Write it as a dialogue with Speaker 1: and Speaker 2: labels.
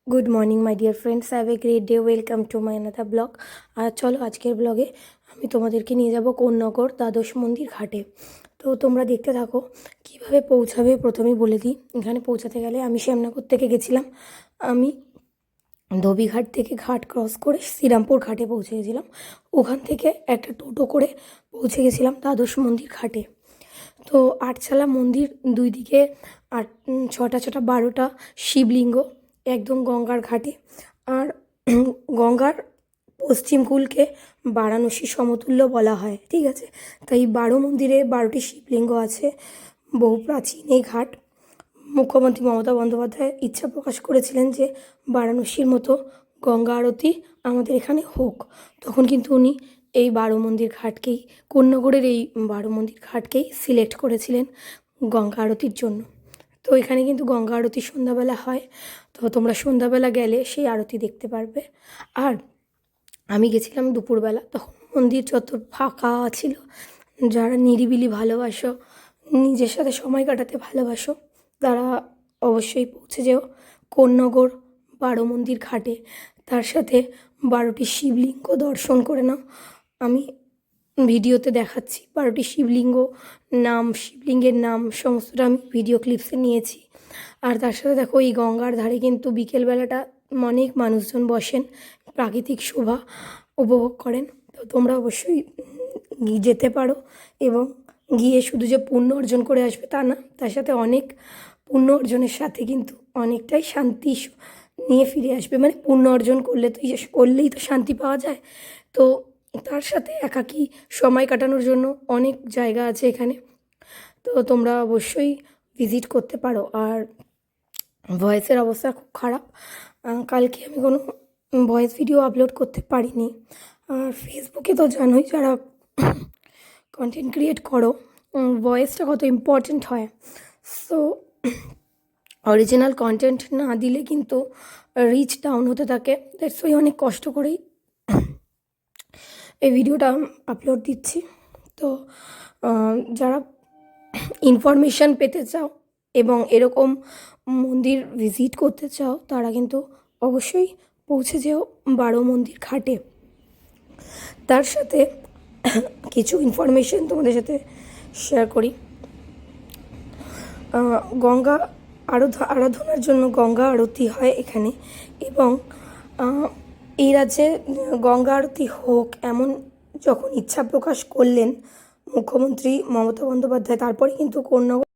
Speaker 1: Good morning my dear friends, have a great day. Welcome to my another blog. আর চলো আজকের ব্লগে আমি তোমাদেরকে নিয়ে যাব কোন্নগর দ্বাদশ মন্দির ঘাটে। তো তোমরা দেখতে থাকো কিভাবে পৌঁছাবে। প্রথমেই বলে দিই, এখানে পৌঁছাতে গেলে আমি শ্যামনগর থেকে গেছিলাম। আমি ধোবিঘাট থেকে ঘাট ক্রস করে শ্রীরামপুর ঘাটে পৌঁছে গেছিলাম। ওখান থেকে একটা টোটো করে পৌঁছে গেছিলাম দ্বাদশ মন্দির ঘাটে। তো আটচালা মন্দির, দুই দিকে ছটা ছটা 12টা শিবলিঙ্গ একদম গঙ্গার ঘাটে। আর গঙ্গার পশ্চিম কূলকে বারাণসী সমতুল্য বলা হয়, ঠিক আছে। তাই 12 মন্দিরে 12টি শিবলিঙ্গ আছে। বহু প্রাচীন এই ঘাট। মুখ্যমন্ত্রী মমতা বন্দ্যোপাধ্যায় ইচ্ছা প্রকাশ করেছিলেন যে বারাণসীর মতো গঙ্গা আরতি আমাদের এখানে হোক। তখন কিন্তু উনি এই 12 মন্দির ঘাটকেই, কোন্নগরের এই 12 মন্দির ঘাটকেই সিলেক্ট করেছিলেন গঙ্গা আরতির জন্য। তো এখানে কিন্তু গঙ্গা আরতি সন্ধ্যাবেলা হয়। তো তোমরা সন্ধ্যাবেলা গেলে সেই আরতি দেখতে পারবে। আর আমি গেছিলাম দুপুরবেলা, তখন মন্দির চত্বর ফাঁকা ছিল। যারা নিরিবিলি ভালোবাসো, নিজের সাথে সময় কাটাতে ভালোবাসো, তারা অবশ্যই পৌঁছে যেও কোন্নগর 12 মন্দির ঘাটে। তার সাথে 12টি শিবলিঙ্গ দর্শন করে নাও। আমি ভিডিওতে দেখাচ্ছি 12টি শিবলিঙ্গ, শিবলিঙ্গের নাম সমস্তটা আমি ভিডিও ক্লিপসে নিয়েছি। আর তার সাথে দেখো, এই গঙ্গার ধারে কিন্তু বিকেলবেলাটা অনেক মানুষজন বসেন, প্রাকৃতিক শোভা উপভোগ করেন। তো তোমরা অবশ্যই যেতে পারো। এবং গিয়ে শুধু যে পুণ্য অর্জন করে আসবে তা না, তার সাথে অনেক পুণ্য অর্জনের সাথে কিন্তু অনেকটাই শান্তি নিয়ে ফিরে আসবে। মানে পুণ্য অর্জন করলেই তো শান্তি পাওয়া যায়। তো তার সাথে একাকী সময় কাটানোর জন্য অনেক জায়গা আছে এখানে। তো তোমরা অবশ্যই ভিজিট করতে পারো। আর ভয়েসের অবস্থা খুব খারাপ, কালকে আমি কোনো ভয়েস ভিডিও আপলোড করতে পারিনি। আর ফেসবুকে তো জানোই, যারা কন্টেন্ট ক্রিয়েট করো, ভয়েসটা কত ইম্পর্ট্যান্ট হয়। সো অরিজিনাল কন্টেন্ট না দিলে কিন্তু রিচ ডাউন হতে থাকে। দ্যাটস ওয়াই অনেক কষ্ট করেই এই ভিডিওটা আপলোড দিচ্ছি। তো যারা ইনফরমেশান পেতে চাও এবং এরকম মন্দির ভিজিট করতে চাও, তারা কিন্তু অবশ্যই পৌঁছে যেও 12 মন্দির ঘাটে। তার সাথে কিছু ইনফরমেশান তোমাদের সাথে শেয়ার করি। গঙ্গা আরাধনার জন্য গঙ্গা আরতি হয় এখানে। এবং এই রাজ্যে গঙ্গা আরতি হোক এমন যখন ইচ্ছা প্রকাশ করলেন মুখ্যমন্ত্রী মমতা বন্দ্যোপাধ্যায়, তারপরে কিন্তু কোন্নগর